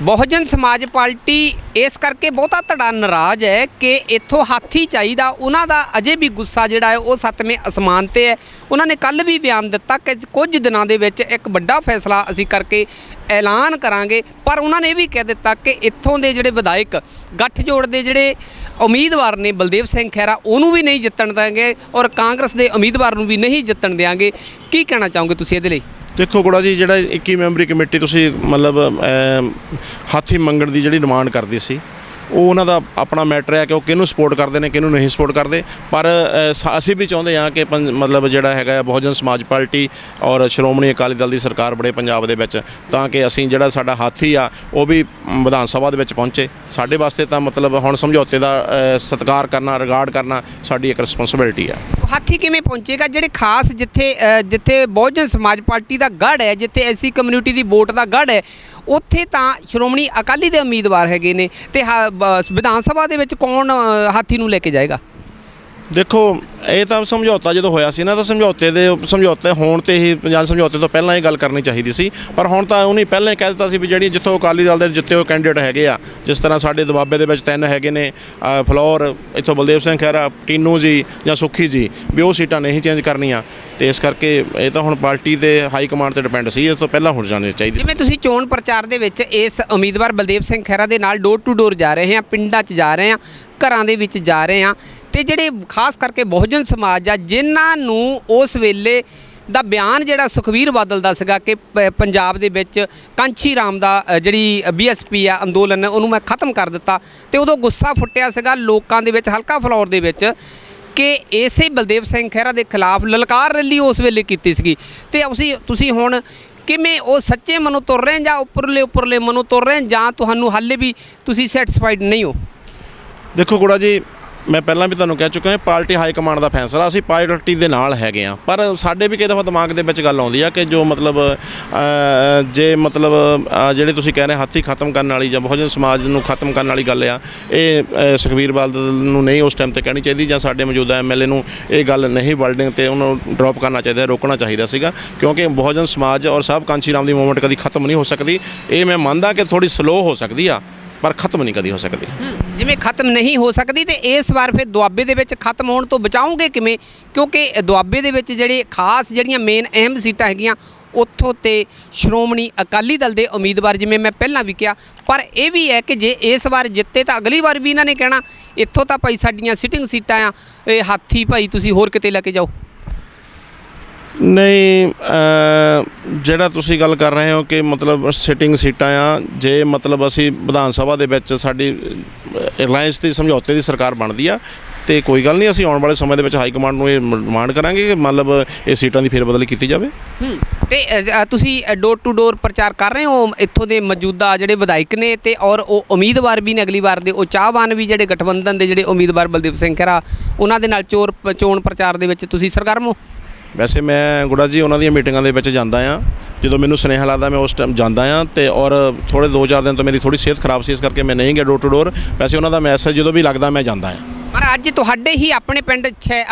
Speaker 2: ਬਹੁਜਨ ਸਮਾਜ ਪਾਰਟੀ ਇਸ ਕਰਕੇ ਬਹੁਤਾ ਧੜਾ ਨਾਰਾਜ਼ ਹੈ ਕਿ ਇੱਥੋਂ ਹਾਥੀ ਚਾਹੀਦਾ, ਉਹਨਾਂ ਦਾ ਅਜੇ ਵੀ ਗੁੱਸਾ ਜਿਹੜਾ ਹੈ ਉਹ 7ਵੇਂ ਅਸਮਾਨ 'ਤੇ ਹੈ। ਉਹਨਾਂ ਨੇ ਕੱਲ੍ਹ ਵੀ ਬਿਆਨ ਦਿੱਤਾ ਕਿ ਕੁਝ ਦਿਨਾਂ ਦੇ ਵਿੱਚ ਇੱਕ ਵੱਡਾ ਫੈਸਲਾ ਅਸੀਂ ਕਰਕੇ ਐਲਾਨ ਕਰਾਂਗੇ, ਪਰ ਉਹਨਾਂ ਨੇ ਇਹ ਵੀ ਕਹਿ ਦਿੱਤਾ ਕਿ ਇੱਥੋਂ ਦੇ ਜਿਹੜੇ ਵਿਧਾਇਕ ਗੱਠਜੋੜ ਦੇ ਜਿਹੜੇ ਉਮੀਦਵਾਰ ਨੇ ਬਲਦੇਵ ਸਿੰਘ ਖਹਿਰਾ, ਉਹਨੂੰ ਵੀ ਨਹੀਂ ਜਿੱਤਣ ਦੇਵਾਂਗੇ ਔਰ ਕਾਂਗਰਸ ਦੇ ਉਮੀਦਵਾਰ ਨੂੰ ਵੀ ਨਹੀਂ ਜਿੱਤਣ ਦੇਵਾਂਗੇ। ਕੀ ਕਹਿਣਾ ਚਾਹੋਗੇ ਤੁਸੀਂ ਇਹਦੇ ਲਈ?
Speaker 1: ਦੇਖੋ ਗੁੜਾ ਜੀ, ਜਿਹੜਾ 21 ਮੈਂਬਰੀ ਕਮੇਟੀ ਤੁਸੀਂ ਮਤਲਬ ਹਾਥੀ ਮੰਗਣ ਦੀ ਜਿਹੜੀ ਡਿਮਾਂਡ ਕਰਦੀ ਸੀ, ਉਹ ਉਹਨਾਂ ਦਾ ਆਪਣਾ ਮੈਟਰ ਹੈ ਕਿ ਉਹ ਕਿਹਨੂੰ ਸਪੋਰਟ ਕਰਦੇ ਨੇ, ਕਿਹਨੂੰ ਨਹੀਂ ਸਪੋਰਟ ਕਰਦੇ, ਪਰ ਅਸੀਂ ਵੀ ਚਾਹੁੰਦੇ ਹਾਂ ਕਿ ਮਤਲਬ ਜਿਹੜਾ ਹੈਗਾ ਬਹੁਜਨ ਸਮਾਜ ਪਾਰਟੀ ਔਰ ਸ਼੍ਰੋਮਣੀ ਅਕਾਲੀ ਦਲ ਦੀ ਸਰਕਾਰ ਬੜੇ ਪੰਜਾਬ ਦੇ ਵਿੱਚ, ਤਾਂ ਕਿ ਅਸੀਂ ਜਿਹੜਾ ਸਾਡਾ ਹਾਥੀ ਆ ਉਹ ਵੀ ਵਿਧਾਨ ਸਭਾ ਦੇ ਵਿੱਚ ਪਹੁੰਚੇ। ਸਾਡੇ ਵਾਸਤੇ ਤਾਂ ਮਤਲਬ ਹੁਣ ਸਮਝੌਤੇ ਦਾ ਸਤਿਕਾਰ ਕਰਨਾ, ਰਿਗਾਰਡ ਕਰਨਾ ਸਾਡੀ ਇੱਕ ਰਿਸਪੌਂਸਿਬਿਲਿਟੀ ਆ।
Speaker 2: ਹਾਥੀ ਕਿਵੇਂ ਪਹੁੰਚੇਗਾ? ਜਿਹੜੇ ਖਾਸ ਜਿੱਥੇ ਬਹੁਜਨ ਸਮਾਜ ਪਾਰਟੀ ਦਾ ਗੜ੍ਹ ਹੈ, ਜਿੱਥੇ ਐਸੀ ਕਮਿਊਨਿਟੀ ਦੀ ਵੋਟ ਦਾ ਗੜ੍ਹ ਹੈ, ਉੱਥੇ ਤਾਂ ਸ਼੍ਰੋਮਣੀ ਅਕਾਲੀ ਦੇ ਉਮੀਦਵਾਰ ਹੈਗੇ ਨੇ, ਤੇ ਵਿਧਾਨ ਸਭਾ ਦੇ ਵਿੱਚ ਕੌਣ ਹਾਥੀ ਨੂੰ ਲੈ ਕੇ ਜਾਏਗਾ?
Speaker 1: ਦੇਖੋ ਇਹ ਤਾਂ ਸਮਝੌਤਾ ਜਦੋਂ ਹੋਇਆ ਸੀ ਨਾ ਤਾਂ ਸਮਝੌਤੇ ਹੋਣ ਤੇ ਹੀ ਪੰਜਾਬ ਸਮਝੌਤੇ ਤੋਂ ਪਹਿਲਾਂ ਇਹ ਗੱਲ ਕਰਨੀ ਚਾਹੀਦੀ ਸੀ, ਪਰ ਹੁਣ ਤਾਂ ਉਹਨੇ ਪਹਿਲਾਂ ਹੀ ਕਹਿ ਦਿੱਤਾ ਸੀ ਵੀ ਜਿਹੜੀ ਜਿੱਥੋਂ ਅਕਾਲੀ ਦਲ ਦੇ ਜਿੱਤੇ ਹੋਏ ਕੈਂਡੀਡੇਟ ਹੈਗੇ ਆ, ਜਿਸ ਤਰ੍ਹਾਂ ਸਾਡੇ ਦੁਆਬੇ ਦੇ ਵਿੱਚ 3 ਹੈਗੇ ਨੇ, ਫਲੋਰ ਇੱਥੋਂ ਬਲਦੇਵ ਸਿੰਘ ਖਹਿਰਾ, ਟੀਨੂ ਜੀ ਜਾਂ ਸੁੱਖੀ ਜੀ, ਵੀ ਉਹ ਸੀਟਾਂ ਨਹੀਂ ਚੇਂਜ ਕਰਨੀਆਂ। ਤੇ ਇਸ ਕਰਕੇ ਇਹ ਤਾਂ ਹੁਣ ਪਾਰਟੀ ਤੇ ਹਾਈ ਕਮਾਂਡ ਤੇ ਡਿਪੈਂਡ ਸੀ, ਇਸ ਤੋਂ ਪਹਿਲਾਂ ਹੋ ਜਾਣੀ ਚਾਹੀਦੀ।
Speaker 2: ਜਿਵੇਂ ਤੁਸੀਂ ਚੋਣ ਪ੍ਰਚਾਰ ਦੇ ਵਿੱਚ ਇਸ ਉਮੀਦਵਾਰ ਬਲਦੇਵ ਸਿੰਘ ਖਹਿਰਾ ਦੇ ਨਾਲ ਡੋਰ ਟੂ ਡੋਰ ਜਾ ਰਹੇ ਆ, ਪਿੰਡਾਂ 'ਚ ਜਾ ਰਹੇ ਆ, ਘਰਾਂ ਦੇ ਵਿੱਚ ਜਾ ਰਹੇ ਆ, ਤੇ ਜਿਹੜੇ ਖਾਸ ਕਰਕੇ ਬਹੁਜਨ ਸਮਾਜ ਆ ਜਿਨ੍ਹਾਂ ਨੂੰ ਉਸ ਵੇਲੇ ਦਾ ਬਿਆਨ ਜਿਹੜਾ ਸੁਖਬੀਰ ਬਾਦਲ ਦਾ ਸੀਗਾ ਕਿ ਪੰਜਾਬ ਦੇ ਵਿੱਚ ਕਾਂਚੀ ਰਾਮ ਦਾ ਜਿਹੜੀ BSP ਆ ਅੰਦੋਲਨ ਉਹਨੂੰ ਮੈਂ ਖਤਮ ਕਰ ਦਿੱਤਾ, ਤੇ ਉਦੋਂ ਗੁੱਸਾ ਫੁੱਟਿਆ ਸੀਗਾ ਲੋਕਾਂ ਦੇ ਵਿੱਚ ਹਲਕਾ ਫਲੌਰ ਦੇ ਵਿੱਚ ਕਿ ਇਸੇ ਬਲਦੇਵ ਸਿੰਘ ਖਹਿਰਾ ਦੇ ਖਿਲਾਫ ਲਲਕਾਰ ਰੈਲੀ ਉਸ ਵੇਲੇ ਕੀਤੀ ਸੀਗੀ। ਤੇ ਤੁਸੀਂ ਹੁਣ ਕਿਵੇਂ ਉਹ ਸੱਚੇ ਮਨੋਂ ਤੁਰ ਰਹੇ ਜਾਂ ਉੱਪਰਲੇ ਮਨੋਂ ਤੁਰ ਰਹੇ ਜਾਂ ਤੁਹਾਨੂੰ ਹਾਲੇ ਵੀ ਤੁਸੀਂ ਸੈਟੀਸਫਾਈਡ ਨਹੀਂ ਹੋ?
Speaker 1: ਦੇਖੋ ਗੁੜਾ ਜੀ, ਮੈਂ ਪਹਿਲਾਂ ਵੀ ਤੁਹਾਨੂੰ ਕਹਿ ਚੁੱਕਾ ਹਾਂ, ਪਾਰਟੀ ਹਾਈ ਕਮਾਂਡ ਦਾ ਫੈਸਲਾ, ਅਸੀਂ ਪਾਰਟੀ ਦੇ ਨਾਲ ਹੈਗੇ ਆ, ਪਰ ਸਾਡੇ ਵੀ ਕਈ ਦਫਾ ਦਿਮਾਗ ਦੇ ਵਿੱਚ ਗੱਲ ਆਉਂਦੀ ਆ ਕਿ ਜੋ ਜਿਹੜੇ ਤੁਸੀਂ ਕਹਿ ਰਹੇ ਹੱਥੀ ਖਤਮ ਕਰਨ ਵਾਲੀ ਜਾਂ ਬਹੁਜਨ ਸਮਾਜ ਨੂੰ ਖਤਮ ਕਰਨ ਵਾਲੀ ਗੱਲ ਆ, ਇਹ ਸੁਖਬੀਰ ਬਾਦਲ ਨੂੰ ਨਹੀਂ ਉਸ ਟਾਈਮ ਤੇ ਕਹਿਣੀ ਚਾਹੀਦੀ, ਜਾਂ ਸਾਡੇ ਮੌਜੂਦਾ MLA ਨੂੰ ਇਹ ਗੱਲ ਨਹੀਂ ਵਰਡਿੰਗ ਤੇ ਉਹਨੂੰ ਡ੍ਰੌਪ ਕਰਨਾ ਚਾਹੀਦਾ, ਰੋਕਣਾ ਚਾਹੀਦਾ ਸੀਗਾ, ਕਿਉਂਕਿ ਬਹੁਜਨ ਸਮਾਜ ਔਰ ਸਾਹਿਬ ਕਾਂਚੀ ਰਾਮ ਦੀ ਮੂਵਮੈਂਟ ਕਦੀ ਖਤਮ ਨਹੀਂ ਹੋ ਸਕਦੀ। ਇਹ ਮੈਂ ਮੰਨਦਾ ਕਿ ਥੋੜੀ ਸਲੋ ਹੋ ਸਕਦੀ ਆ, ਪਰ ਖਤਮ ਨਹੀਂ ਕਦੀ ਹੋ ਸਕਦੀ।
Speaker 2: ਜਿਵੇਂ ਖਤਮ ਨਹੀਂ ਹੋ ਸਕਦੀ, ਤੇ ਇਸ ਵਾਰ ਫਿਰ ਦੁਆਬੇ ਦੇ ਵਿੱਚ ਖਤਮ ਹੋਣ ਤੋਂ ਬਚਾਓਗੇ ਕਿਵੇਂ? ਕਿਉਂਕਿ ਦੁਆਬੇ ਦੇ ਵਿੱਚ ਜਿਹੜੀਆਂ ਮੇਨ ਅਹਿਮ ਸੀਟਾਂ ਹੈਗੀਆਂ ਉੱਥੋਂ ਤੇ ਸ਼੍ਰੋਮਣੀ ਅਕਾਲੀ ਦਲ ਦੇ ਉਮੀਦਵਾਰ, ਜਿਵੇਂ ਮੈਂ ਪਹਿਲਾਂ ਵੀ ਕਿਹਾ, ਪਰ ਇਹ ਵੀ ਹੈ ਕਿ ਜੇ ਇਸ ਵਾਰ ਜਿੱਤੇ ਤਾਂ ਅਗਲੀ ਵਾਰ ਵੀ ਇਹਨਾਂ ਨੇ ਕਹਿਣਾ ਇੱਥੋਂ ਤਾਂ ਭਾਈ ਸਾਡੀਆਂ ਸਿਟਿੰਗ ਸੀਟਾਂ ਆ, ਇਹ ਹਾਥੀ ਭਾਈ ਤੁਸੀਂ ਹੋਰ ਕਿਤੇ ਲੈ ਕੇ ਜਾਓ।
Speaker 1: ਨਹੀਂ, ਜਿਹੜਾ ਤੁਸੀਂ ਗੱਲ ਕਰ ਰਹੇ ਹੋ ਕਿ ਮਤਲਬ ਸਿਟਿੰਗ ਸੀਟਾਂ ਆ, ਜੇ ਮਤਲਬ ਅਸੀਂ ਵਿਧਾਨ ਸਭਾ ਦੇ ਵਿੱਚ ਸਾਡੀ ਰਿਲਾਇੰਸ ਦੀ ਸਮਝੌਤੇ ਦੀ ਸਰਕਾਰ ਬਣਦੀ ਆ, ਤੇ ਕੋਈ ਗੱਲ ਨਹੀਂ, ਅਸੀਂ ਆਉਣ ਵਾਲੇ ਸਮੇਂ ਦੇ ਵਿੱਚ ਹਾਈ ਕਮਾਂਡ ਨੂੰ ਇਹ ਡਿਮਾਂਡ ਕਰਾਂਗੇ ਕਿ ਮਤਲਬ ਇਹ ਸੀਟਾਂ ਦੀ ਫੇਰਬਦਲੀ ਕੀਤੀ ਜਾਵੇ।
Speaker 2: ਤੇ ਤੁਸੀਂ ਡੋਰ ਟੂ ਡੋਰ ਪ੍ਰਚਾਰ ਕਰ ਰਹੇ ਹੋ, ਇੱਥੋਂ ਦੇ ਮੌਜੂਦਾ ਜਿਹੜੇ ਵਿਧਾਇਕ ਨੇ ਤੇ ਔਰ ਉਹ ਉਮੀਦਵਾਰ ਵੀ ਨੇ ਅਗਲੀ ਵਾਰ ਦੇ, ਉਹ ਚਾਹਵਾਨ ਵੀ ਜਿਹੜੇ ਗਠਬੰਧਨ ਦੇ ਜਿਹੜੇ ਉਮੀਦਵਾਰ ਬਲਦੇਵ ਸਿੰਘ ਖਹਿਰਾ, ਉਹਨਾਂ ਦੇ ਨਾਲ ਚੋਣ ਪ੍ਰਚਾਰ ਦੇ ਵਿੱਚ ਤੁਸੀਂ ਸਰਗਰਮ ਹੋ?
Speaker 1: ਵੈਸੇ ਮੈਂ ਗੁੜਾ ਜੀ ਉਹਨਾਂ ਦੀਆਂ ਮੀਟਿੰਗਾਂ ਦੇ ਵਿੱਚ ਜਾਂਦਾ ਆ, ਜਦੋਂ ਮੈਨੂੰ ਸੁਨੇਹਾ ਲੱਗਦਾ ਮੈਂ ਉਸ ਟਾਈਮ ਜਾਂਦਾ ਆ, ਤੇ ਔਰ ਥੋੜ੍ਹੇ 2-4 ਦਿਨ ਤੋਂ ਮੇਰੀ ਥੋੜ੍ਹੀ ਸਿਹਤ ਖਰਾਬ ਸੀ, ਇਸ ਕਰਕੇ ਮੈਂ ਨਹੀਂ ਗਿਆ ਡੋਰ ਟੂ ਡੋਰ। ਵੈਸੇ ਉਹਨਾਂ ਦਾ ਮੈਸੇਜ ਜਦੋਂ ਵੀ ਲੱਗਦਾ ਮੈਂ ਜਾਂਦਾ ਆ।
Speaker 2: ਪਰ ਅੱਜ ਤੁਹਾਡੇ ਹੀ ਆਪਣੇ ਪਿੰਡ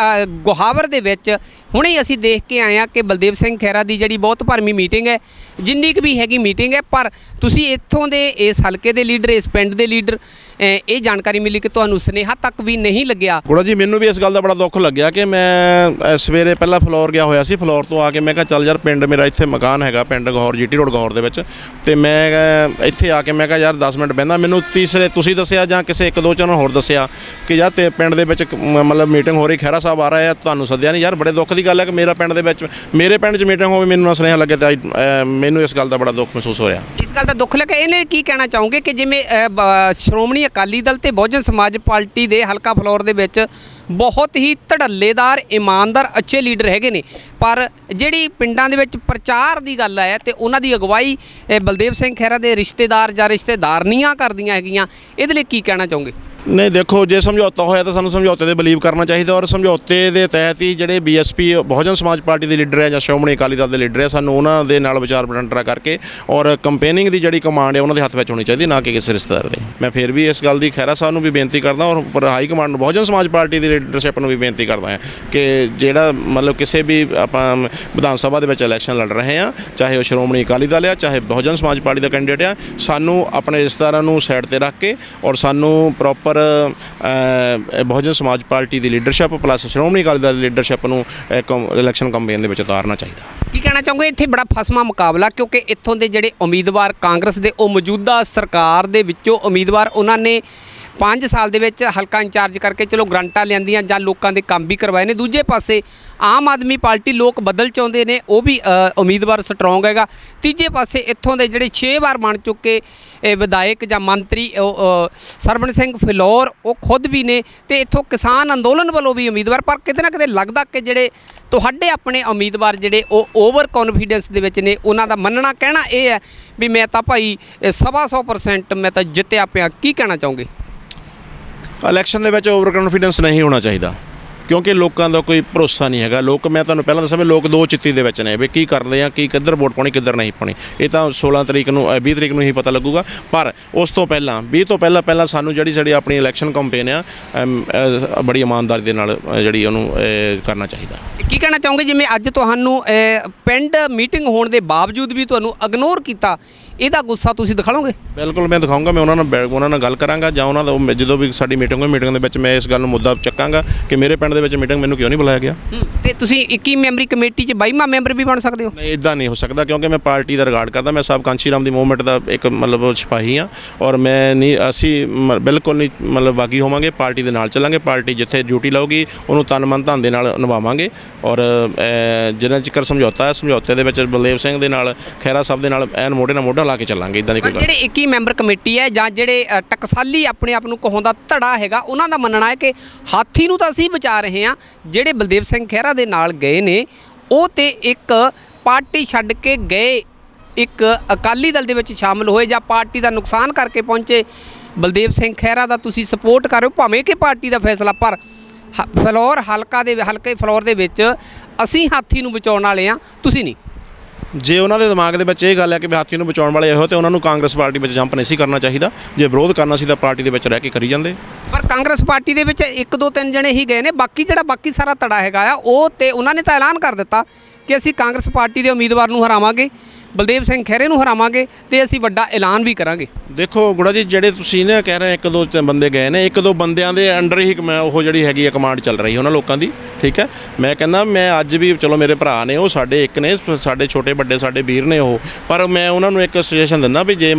Speaker 2: ਗੁਹਾਵਰ ਦੇ ਵਿੱਚ ਹੁਣੇ ਅਸੀਂ ਦੇਖ ਕੇ ਆਏ ਹਾਂ ਕਿ ਬਲਦੇਵ ਸਿੰਘ ਖਹਿਰਾ ਦੀ ਜਿਹੜੀ ਬਹੁਤ ਭਰਮੀ ਮੀਟਿੰਗ ਹੈ, ਜਿੰਨੀ ਕੁ ਵੀ ਹੈਗੀ ਮੀਟਿੰਗ ਹੈ, ਪਰ ਤੁਸੀਂ ਇੱਥੋਂ ਦੇ ਇਸ ਹਲਕੇ ਦੇ ਲੀਡਰ, ਇਸ ਪਿੰਡ ਦੇ ਲੀਡਰ, ਇਹ ਜਾਣਕਾਰੀ ਮਿਲੀ ਕਿ ਤੁਹਾਨੂੰ ਸੁਨੇਹਾ ਤੱਕ ਵੀ ਨਹੀਂ ਲੱਗਿਆ।
Speaker 1: ਗੁੜਾ ਜੀ, ਮੈਨੂੰ ਵੀ ਇਸ ਗੱਲ ਦਾ ਬੜਾ ਦੁੱਖ ਲੱਗਿਆ ਕਿ ਮੈਂ ਸਵੇਰੇ ਪਹਿਲਾਂ ਫਲੋਰ ਗਿਆ ਹੋਇਆ ਸੀ, ਫਲੋਰ ਤੋਂ ਆ ਕੇ ਮੈਂ ਕਿਹਾ ਚੱਲ ਯਾਰ ਪਿੰਡ ਮੇਰਾ ਇੱਥੇ ਮਕਾਨ ਹੈਗਾ ਪਿੰਡ ਗੌਰ GT ਰੋਡ ਗੌਰ ਦੇ ਵਿੱਚ, ਤੇ ਮੈਂ ਇੱਥੇ ਆ ਕੇ ਮੈਂ ਕਿਹਾ ਯਾਰ 10 ਮਿੰਟ ਬਹਿੰਦਾ। ਮੈਨੂੰ ਤੀਸਰੇ ਤੁਸੀਂ ਦੱਸਿਆ ਜਾਂ ਕਿਸੇ 1-2 ਚੈਨਲ ਹੋਰ ਦੱਸਿਆ ਕਿ ਯਾਰ ਤੇ ਪਿੰਡ ਦੇ ਵਿੱਚ ਮਤਲਬ ਮੀਟਿੰਗ ਹੋ ਰਹੀ, ਖਹਿਰਾ ਸਾਹਿਬ ਆ ਰਹੇ ਆ, ਤੁਹਾਨੂੰ ਸੱਦਿਆ ਨਹੀਂ। ਯਾਰ ਬੜੇ ਦੁੱਖ ਦੀ ਗੱਲ ਹੈ ਕਿ ਮੇਰੇ ਪਿੰਡ ਦੇ ਵਿੱਚ, ਮੇਰੇ ਪਿੰਡ 'ਚ ਮੀਟਿੰਗ ਹੋਵੇ, ਮੈਨੂੰ ਨਾ ਸੁਨੇਹਾ ਲੱਗੇ, ਤਾਂ ਮੈਨੂੰ ਇਸ ਗੱਲ ਦਾ ਬੜਾ ਦੁੱਖ ਮਹਿਸੂਸ ਹੋ ਰਿਹਾ।
Speaker 2: ਇਸ ਗੱਲ ਦਾ ਦੁੱਖ ਲੱਗਾ। ਇਹਨੇ ਕੀ ਕਹਿਣਾ ਚਾਹੋਗੇ ਕਿ ਜਿਵੇਂ ਸ਼੍ਰੋਮਣੀ ਅਕਾਲੀ ਦਲ ਤੇ ਬਹੁਜਨ ਸਮਾਜ ਪਾਰਟੀ ਦੇ ਹਲਕਾ ਫਲੋਰ ਦੇ ਵਿੱਚ ਬਹੁਤ ਹੀ ਧੜੱਲੇਦਾਰ, ਇਮਾਨਦਾਰ, ਅੱਛੇ ਲੀਡਰ ਹੈਗੇ ਨੇ, ਪਰ ਜਿਹੜੀ ਪਿੰਡਾਂ ਦੇ ਵਿੱਚ ਪ੍ਰਚਾਰ ਦੀ ਗੱਲ ਹੈ ਤੇ ਉਹਨਾਂ ਦੀ ਅਗਵਾਈ ਬਲਦੇਵ ਸਿੰਘ ਖਹਿਰਾ ਦੇ ਰਿਸ਼ਤੇਦਾਰ ਜਾਂ ਰਿਸ਼ਤੇਦਾਰਨੀਆਂ ਕਰਦੀਆਂ ਹੈਗੀਆਂ, ਇਹਦੇ ਲਈ ਕੀ ਕਹਿਣਾ ਚਾਹੋਗੇ?
Speaker 1: ਨਹੀਂ ਦੇਖੋ, ਜੇ ਸਮਝੌਤਾ ਹੋਇਆ ਤਾਂ ਸਾਨੂੰ ਸਮਝੌਤੇ 'ਤੇ ਬਿਲੀਵ ਕਰਨਾ ਚਾਹੀਦਾ, ਔਰ ਸਮਝੌਤੇ ਦੇ ਤਹਿਤ ਹੀ ਜਿਹੜੇ BSP ਬਹੁਜਨ ਸਮਾਜ ਪਾਰਟੀ ਦੇ ਲੀਡਰ ਹੈ ਜਾਂ ਸ਼੍ਰੋਮਣੀ ਅਕਾਲੀ ਦਲ ਦੇ ਲੀਡਰ ਹੈ, ਸਾਨੂੰ ਉਹਨਾਂ ਦੇ ਨਾਲ ਵਿਚਾਰ ਵਟਾਂਦਰਾ ਕਰਕੇ ਔਰ ਕੰਪੇਨਿੰਗ ਦੀ ਜਿਹੜੀ ਕਮਾਂਡ ਹੈ ਉਹਨਾਂ ਦੇ ਹੱਥ ਵਿੱਚ ਹੋਣੀ ਚਾਹੀਦੀ, ਨਾ ਕਿ ਕਿਸੇ ਰਿਸ਼ਤੇਦਾਰ ਦੇ। ਮੈਂ ਫਿਰ ਵੀ ਇਸ ਗੱਲ ਦੀ ਖਹਿਰਾ ਸਾਹਿਬ ਨੂੰ ਵੀ ਬੇਨਤੀ ਕਰਦਾ, ਔਰ ਉੱਪਰ ਹਾਈ ਕਮਾਂਡ ਨੂੰ, ਬਹੁਜਨ ਸਮਾਜ ਪਾਰਟੀ ਦੀ ਲੀਡਰਸ਼ਿਪ ਨੂੰ ਵੀ ਬੇਨਤੀ ਕਰਦਾ ਹਾਂ ਕਿ ਜਿਹੜਾ ਮਤਲਬ ਕਿਸੇ ਵੀ ਆਪਾਂ ਵਿਧਾਨ ਸਭਾ ਦੇ ਵਿੱਚ ਇਲੈਕਸ਼ਨ ਲੜ ਰਹੇ ਹਾਂ, ਚਾਹੇ ਉਹ ਸ਼੍ਰੋਮਣੀ ਅਕਾਲੀ ਦਲ ਆ, ਚਾਹੇ ਬਹੁਜਨ ਸਮਾਜ ਪਾਰਟੀ ਦਾ ਕੈਂਡੀਡੇਟ ਆ, ਸਾਨੂੰ ਆਪਣੇ ਰਿਸ਼ਤੇਦਾਰਾਂ ਨੂੰ ਸਾਈਡ 'ਤੇ ਰੱਖ ਕੇ ਔਰ ਸਾਨੂੰ ਪ੍ਰੋਪਰ ਬਹੁਜਨ ਸਮਾਜ ਪਾਰਟੀ ਦੀ ਲੀਡਰਸ਼ਿਪ ਪਲੱਸ ਸ਼੍ਰੋਮਣੀ ਅਕਾਲੀ ਦਲ ਦੀ ਲੀਡਰਸ਼ਿਪ ਨੂੰ ਇਲੈਕਸ਼ਨ ਕੰਪੇਨ ਦੇ ਵਿੱਚ ਉਤਾਰਨਾ ਚਾਹੀਦਾ।
Speaker 2: ਕੀ ਕਹਿਣਾ ਚਾਹੋਗੇ? ਇੱਥੇ ਬੜਾ ਫਸਮਾ ਮੁਕਾਬਲਾ, ਕਿਉਂਕਿ ਇੱਥੋਂ ਦੇ ਜਿਹੜੇ ਉਮੀਦਵਾਰ ਕਾਂਗਰਸ ਦੇ, ਉਹ ਮੌਜੂਦਾ ਸਰਕਾਰ ਦੇ ਵਿੱਚੋਂ ਉਮੀਦਵਾਰ, ਉਹਨਾਂ ਨੇ 5 ਸਾਲ ਦੇ ਵਿੱਚ ਹਲਕਾ ਇੰਚਾਰਜ ਕਰਕੇ ਚਲੋ ਗਰੰਟਾਂ ਲਿਆਂਦੀਆਂ ਜਾਂ ਲੋਕਾਂ ਦੇ ਕੰਮ ਵੀ ਕਰਵਾਏ ਨੇ। ਦੂਜੇ ਪਾਸੇ ਆਮ ਆਦਮੀ ਪਾਰਟੀ ਲੋਕ ਬਦਲ ਚਾਹੁੰਦੇ ਨੇ, ਉਹ ਵੀ ਉਮੀਦਵਾਰ ਸਟਰੋਂਗ ਹੈਗਾ। ਤੀਜੇ ਪਾਸੇ ਇੱਥੋਂ ਦੇ ਜਿਹੜੇ 6 ਵਾਰ ਬਣ ਚੁੱਕੇ ਵਿਧਾਇਕ ਜਾਂ ਮੰਤਰੀ ਸਰਵਣ ਸਿੰਘ ਫਿਲੌਰ, ਉਹ ਖੁਦ ਵੀ ਨੇ, ਤੇ ਇੱਥੋਂ ਕਿਸਾਨ ਅੰਦੋਲਨ ਵੱਲੋਂ ਵੀ ਉਮੀਦਵਾਰ। ਪਰ ਕਿਤੇ ਨਾ ਕਿਤੇ ਲੱਗਦਾ ਕਿ ਜਿਹੜੇ ਤੁਹਾਡੇ ਆਪਣੇ ਉਮੀਦਵਾਰ ਜਿਹੜੇ ਉਹ ਓਵਰ ਕੌਨਫੀਡੈਂਸ ਦੇ ਵਿੱਚ ਨੇ, ਉਹਨਾਂ ਦਾ ਮੰਨਣਾ, ਕਹਿਣਾ ਇਹ ਹੈ ਵੀ ਮੈਂ ਤਾਂ ਭਾਈ 100% ਮੈਂ ਤਾਂ ਜਿੱਤਿਆ ਪਿਆ। ਕੀ ਕਹਿਣਾ ਚਾਹੋਗੇ?
Speaker 1: ਇਲੈਕਸ਼ਨ ਦੇ ਵਿੱਚ ਓਵਰ ਕੌਨਫੀਡੈਂਸ ਨਹੀਂ ਹੋਣਾ ਚਾਹੀਦਾ, ਕਿਉਂਕਿ ਲੋਕਾਂ ਦਾ ਕੋਈ ਭਰੋਸਾ ਨਹੀਂ ਹੈਗਾ। ਲੋਕ, ਮੈਂ ਤੁਹਾਨੂੰ ਪਹਿਲਾਂ ਦੱਸਿਆ ਵੀ ਲੋਕ ਦੋ ਚਿੱਤੀ ਦੇ ਵਿੱਚ ਨੇ ਵੀ ਕੀ ਕਰਦੇ ਆ, ਕੀ ਕਿੱਧਰ ਵੋਟ ਪਾਉਣੀ ਕਿੱਧਰ ਨਹੀਂ ਪਾਉਣੀ। ਇਹ ਤਾਂ 16 ਤਰੀਕ ਨੂੰ 20 ਤਰੀਕ ਨੂੰ ਹੀ ਪਤਾ ਲੱਗੂਗਾ। ਪਰ ਉਸ ਤੋਂ ਪਹਿਲਾਂ 20 ਤੋਂ ਪਹਿਲਾਂ ਸਾਨੂੰ ਜਿਹੜੀ ਆਪਣੀ ਇਲੈਕਸ਼ਨ ਕੰਪੇਨ ਆ ਬੜੀ ਇਮਾਨਦਾਰੀ ਦੇ ਨਾਲ ਜਿਹੜੀ ਉਹਨੂੰ ਕਰਨਾ ਚਾਹੀਦਾ।
Speaker 2: ਕੀ ਕਹਿਣਾ ਚਾਹੋਗੇ ਜਿਵੇਂ ਅੱਜ ਤੁਹਾਨੂੰ ਪਿੰਡ ਮੀਟਿੰਗ ਹੋਣ ਦੇ ਬਾਵਜੂਦ ਵੀ ਤੁਹਾਨੂੰ ਇਗਨੋਰ ਕੀਤਾ, ਇਹਦਾ ਗੁੱਸਾ ਤੁਸੀਂ ਦਿਖਾਓਗੇ?
Speaker 1: ਬਿਲਕੁਲ ਮੈਂ ਦਿਖਾਊਂਗਾ। ਮੈਂ ਉਹਨਾਂ ਨਾਲ ਗੱਲ ਕਰਾਂਗਾ ਜਾਂ ਉਹਨਾਂ ਦਾ ਜਦੋਂ ਵੀ ਸਾਡੀ ਮੀਟਿੰਗ ਹੋਈ, ਮੀਟਿੰਗ ਦੇ ਵਿੱਚ ਮੈਂ ਇਸ ਗੱਲ ਨੂੰ ਮੁੱਦਾ ਚੱਕਾਂਗਾ ਕਿ ਮੇਰੇ ਪਿੰਡ ਦੇ ਵਿੱਚ ਮੀਟਿੰਗ ਮੈਨੂੰ ਕਿਉਂ ਨਹੀਂ ਬੁਲਾਇਆ ਗਿਆ।
Speaker 2: ਤੇ ਤੁਸੀਂ 21 ਮੈਂਬਰੀ ਕਮੇਟੀ 'ਚ 22ਵਾਂ ਮੈਂਬਰ ਵੀ ਬਣ ਸਕਦੇ ਹੋ?
Speaker 1: ਨਹੀਂ, ਇੱਦਾਂ ਨਹੀਂ ਹੋ ਸਕਦਾ ਕਿਉਂਕਿ ਮੈਂ ਪਾਰਟੀ ਦਾ ਰਿਗਾਰਡ ਕਰਦਾ। ਮੈਂ ਸਾਹਿਬ ਕਾਂਸ਼ੀ ਰਾਮ ਦੀ ਮੂਵਮੈਂਟ ਦਾ ਇੱਕ ਸਿਪਾਹੀ ਹਾਂ ਔਰ ਅਸੀਂ ਬਿਲਕੁਲ ਨਹੀਂ ਬਾਗੀ ਹੋਵਾਂਗੇ। ਪਾਰਟੀ ਦੇ ਨਾਲ ਚੱਲਾਂਗੇ। ਪਾਰਟੀ ਜਿੱਥੇ ਡਿਊਟੀ ਲਾਊਗੀ ਉਹਨੂੰ ਤਨ ਮਨ ਧਨ ਦੇ ਨਾਲ ਨਿਭਾਵਾਂਗੇ ਔਰ ਜਿੰਨਾ ਚਿਰ ਸਮਝੌਤਾ ਹੈ, ਸਮਝੌਤੇ ਦੇ ਵਿੱਚ ਬਲਦੇਵ ਸਿੰਘ ਦੇ ਨਾਲ, ਖਹਿਰਾ ਸਾਹਿਬ ਦੇ ਨਾਲ ਐਨ ਮੋਢੇ ਨਾਲ ਮੋਢਾ ਲਾ ਕੇ ਚੱਲਾਂਗੇ। ਇੱਦਾਂ ਦੀ ਕੋਈ ਗੱਲ
Speaker 2: ਜਿਹੜੇ 21 ਮੈਂਬਰ ਕਮੇਟੀ ਹੈ ਜਾਂ ਜਿਹੜੇ ਟਕਸਾਲੀ ਆਪਣੇ ਆਪ ਨੂੰ ਕਹਾਉਂਦਾ ਧੜਾ ਹੈਗਾ, ਉਹਨਾਂ ਦਾ ਮੰਨਣਾ ਹੈ ਕਿ ਹਾਥੀ ਨੂੰ ਤਾਂ ਅਸੀਂ ਬਚਾ ਰਹੇ ਹਾਂ। ਜਿਹੜੇ ਬਲਦੇਵ ਸਿੰਘ ਖਹਿਰਾ ਦੇ ਨਾਲ ਗਏ ਨੇ ਉਹ ਤੇ ਇੱਕ ਪਾਰਟੀ ਛੱਡ ਕੇ ਗਏ, ਇੱਕ ਅਕਾਲੀ ਦਲ ਦੇ ਵਿੱਚ ਸ਼ਾਮਲ ਹੋਏ ਜਾਂ ਪਾਰਟੀ ਦਾ ਨੁਕਸਾਨ ਕਰਕੇ ਪਹੁੰਚੇ ਬਲਦੇਵ ਸਿੰਘ ਖਹਿਰਾ ਦਾ ਤੁਸੀਂ ਸਪੋਰਟ ਕਰ ਰਹੇ ਹੋ, ਭਾਵੇਂ ਕਿ ਪਾਰਟੀ ਦਾ ਫੈਸਲਾ। ਪਰ ਹਲਕੇ ਫਲੋਰ ਦੇ ਵਿੱਚ ਅਸੀਂ ਹਾਥੀ ਨੂੰ ਬਚਾਉਣ ਵਾਲੇ ਹਾਂ, ਤੁਸੀਂ ਨਹੀਂ।
Speaker 1: ਜੇ ਉਹਨਾਂ ਦੇ ਦਿਮਾਗ ਦੇ ਵਿੱਚ ਇਹ ਗੱਲ ਹੈ ਕਿ ਹਾਥੀ ਨੂੰ ਬਚਾਉਣ ਵਾਲੇ ਇਹੋ, ਤੇ ਉਹਨਾਂ ਨੂੰ ਕਾਂਗਰਸ ਪਾਰਟੀ ਵਿੱਚ ਜੰਪ ਨਹੀਂ ਸੀ ਕਰਨਾ ਚਾਹੀਦਾ। ਜੇ ਵਿਰੋਧ ਕਰਨਾ ਸੀ ਤਾਂ ਪਾਰਟੀ ਦੇ ਵਿੱਚ ਰਹਿ ਕੇ ਕਰੀ ਜਾਂਦੇ।
Speaker 2: ਪਰ ਕਾਂਗਰਸ ਪਾਰਟੀ ਦੇ ਵਿੱਚ 1 2 3 ਜਣੇ ਹੀ ਗਏ ਨੇ, ਬਾਕੀ ਸਾਰਾ ਧੜਾ ਹੈਗਾ ਆ ਉਹ, ਤੇ ਉਹਨਾਂ ਨੇ ਤਾਂ ਐਲਾਨ ਕਰ ਦਿੱਤਾ ਕਿ ਅਸੀਂ ਕਾਂਗਰਸ ਪਾਰਟੀ ਦੇ ਉਮੀਦਵਾਰ ਨੂੰ ਹਰਾਵਾਂਗੇ, ਬਲਦੇਵ ਸਿੰਘ ਖਹਿਰੇ ਨੂੰ ਹਰਾਵਾਂਗੇ ਤੇ ਅਸੀਂ ਵੱਡਾ ਐਲਾਨ ਵੀ ਕਰਾਂਗੇ। ਦੇਖੋ
Speaker 1: ਗੁੜਾ ਜੀ, ਜਿਹੜੇ ਤੁਸੀਂ ਨੇ ਕਹਿ ਰਹੇ 1 2 ਬੰਦੇ ਗਏ ਨੇ, 1 2 ਬੰਦਿਆਂ ਦੇ ਅੰਡਰ ਹੀ ਉਹ ਜਿਹੜੀ ਹੈਗੀ ਆ ਕਮਾਂਡ ਚੱਲ ਰਹੀ ਉਹਨਾਂ ਲੋਕਾਂ ਦੀ। ਠੀਕ ਹੈ, ਮੈਂ ਕਹਿੰਦਾ ਮੈਂ ਅੱਜ ਵੀ ਚਲੋ ਮੇਰੇ ਭਰਾ ਨੇ, ਉਹ ਸਾਡੇ ਇੱਕ ਨੇ, ਸਾਡੇ ਛੋਟੇ ਵੱਡੇ ਸਾਡੇ ਵੀਰ ਨੇ ਉਹ, ਪਰ ਮੈਂ ਉਹਨਾਂ ਨੂੰ ਇੱਕ ਸੁਜੈਸ਼ਨ ਦਿੰਦਾ ਵੀ ਜੇ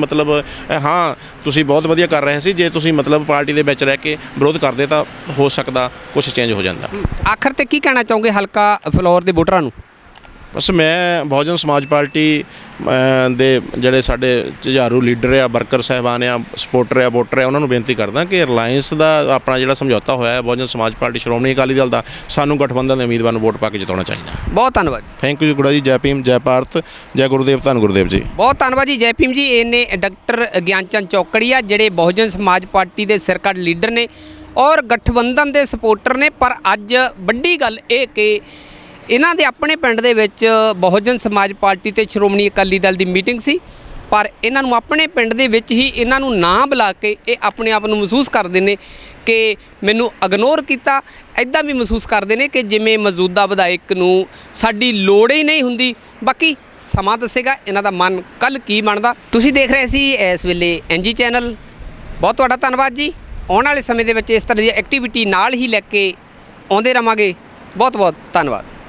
Speaker 1: ਹਾਂ ਤੁਸੀਂ ਬਹੁਤ ਵਧੀਆ ਕਰ ਰਹੇ ਸੀ, ਜੇ ਤੁਸੀਂ ਪਾਰਟੀ ਦੇ ਵਿੱਚ ਰਹਿ ਕੇ ਵਿਰੋਧ ਕਰਦੇ ਤਾਂ ਹੋ ਸਕਦਾ ਕੁਝ ਚੇਂਜ ਹੋ ਜਾਂਦਾ।
Speaker 2: ਆਖਰ ਤੇ ਕੀ ਕਹਿਣਾ ਚਾਹੋਗੇ ਹਲਕਾ ਫਲੋਰ ਦੇ ਵੋਟਰਾਂ ਨੂੰ?
Speaker 1: ਬਸ ਮੈਂ ਬਹੁਜਨ ਸਮਾਜ ਪਾਰਟੀ ਦੇ ਜਿਹੜੇ ਸਾਡੇ ਝੁਝਾਰੂ ਲੀਡਰ ਆ, ਵਰਕਰ ਸਾਹਿਬਾਨ ਆ, ਸਪੋਰਟਰ ਆ, ਵੋਟਰ ਆ, ਉਹਨਾਂ ਨੂੰ ਬੇਨਤੀ ਕਰਦਾ ਕਿ ਰਿਲਾਇੰਸ ਦਾ ਆਪਣਾ ਜਿਹੜਾ ਸਮਝੌਤਾ ਹੋਇਆ ਹੈ ਬਹੁਜਨ ਸਮਾਜ ਪਾਰਟੀ ਸ਼੍ਰੋਮਣੀ ਅਕਾਲੀ ਦਲ ਦਾ, ਸਾਨੂੰ ਗਠਬੰਧਨ ਦੇ ਉਮੀਦਵਾਰ ਨੂੰ ਵੋਟ ਪਾ ਕੇ ਜਿਤਾਉਣਾ ਚਾਹੀਦਾ।
Speaker 2: ਬਹੁਤ ਧੰਨਵਾਦ।
Speaker 1: ਥੈਂਕ ਯੂ ਗੁੜਾ ਜੀ। ਜੈ ਭੀਮ, ਜੈ ਭਾਰਤ, ਜੈ ਗੁਰੂਦੇਵ, ਧੰਨ ਗੁਰੂਦੇਵ ਜੀ।
Speaker 2: ਬਹੁਤ ਧੰਨਵਾਦ ਜੀ। ਜੈ ਭੀਮ ਜੀ। ਇਹਨੇ ਡਾਕਟਰ ਗਿਆਨਚੰਦ ਚੌਕੜੀਆ ਜਿਹੜੇ ਬਹੁਜਨ ਸਮਾਜ ਪਾਰਟੀ ਦੇ ਸਿਰਕੱਢ ਲੀਡਰ ਨੇ ਔਰ ਗਠਬੰਧਨ ਦੇ ਸਪੋਰਟਰ ਨੇ। ਪਰ ਅੱਜ ਵੱਡੀ ਗੱਲ ਇਹ ਕਿ ਇਹਨਾਂ ਦੇ ਆਪਣੇ ਪਿੰਡ ਦੇ ਵਿੱਚ ਬਹੁਜਨ ਸਮਾਜ ਪਾਰਟੀ ਤੇ ਸ਼੍ਰੋਮਣੀ ਅਕਾਲੀ ਦਲ ਦੀ ਮੀਟਿੰਗ ਸੀ, ਪਰ ਇਹਨਾਂ ਨੂੰ ਆਪਣੇ ਪਿੰਡ ਦੇ ਵਿੱਚ ਹੀ ਇਹਨਾਂ ਨੂੰ ਨਾ ਬੁਲਾ ਕੇ ਇਹ ਆਪਣੇ ਆਪ ਨੂੰ ਮਹਿਸੂਸ ਕਰਦੇ ਨੇ ਕਿ ਮੈਨੂੰ ਇਗਨੋਰ ਕੀਤਾ। ਇੱਦਾਂ ਵੀ ਮਹਿਸੂਸ ਕਰਦੇ ਨੇ ਕਿ ਜਿਵੇਂ ਮੌਜੂਦਾ ਵਿਧਾਇਕ ਨੂੰ ਸਾਡੀ ਲੋੜ ਹੀ ਨਹੀਂ ਹੁੰਦੀ। ਬਾਕੀ ਸਮਾਂ ਦੱਸੇਗਾ ਇਹਨਾਂ ਦਾ ਮਨ ਕੱਲ੍ਹ ਕੀ ਬਣਦਾ। ਤੁਸੀਂ ਦੇਖ ਰਹੇ ਸੀ ਇਸ ਵੇਲੇ NG ਚੈਨਲ। ਬਹੁਤ ਤੁਹਾਡਾ ਧੰਨਵਾਦ ਜੀ। ਆਉਣ ਵਾਲੇ ਸਮੇਂ ਦੇ ਵਿੱਚ ਇਸ ਤਰ੍ਹਾਂ ਦੀ ਐਕਟੀਵਿਟੀ ਨਾਲ ਹੀ ਲੈ ਕੇ ਆਉਂਦੇ ਰਹਾਂਗੇ। ਬਹੁਤ ਬਹੁਤ ਧੰਨਵਾਦ।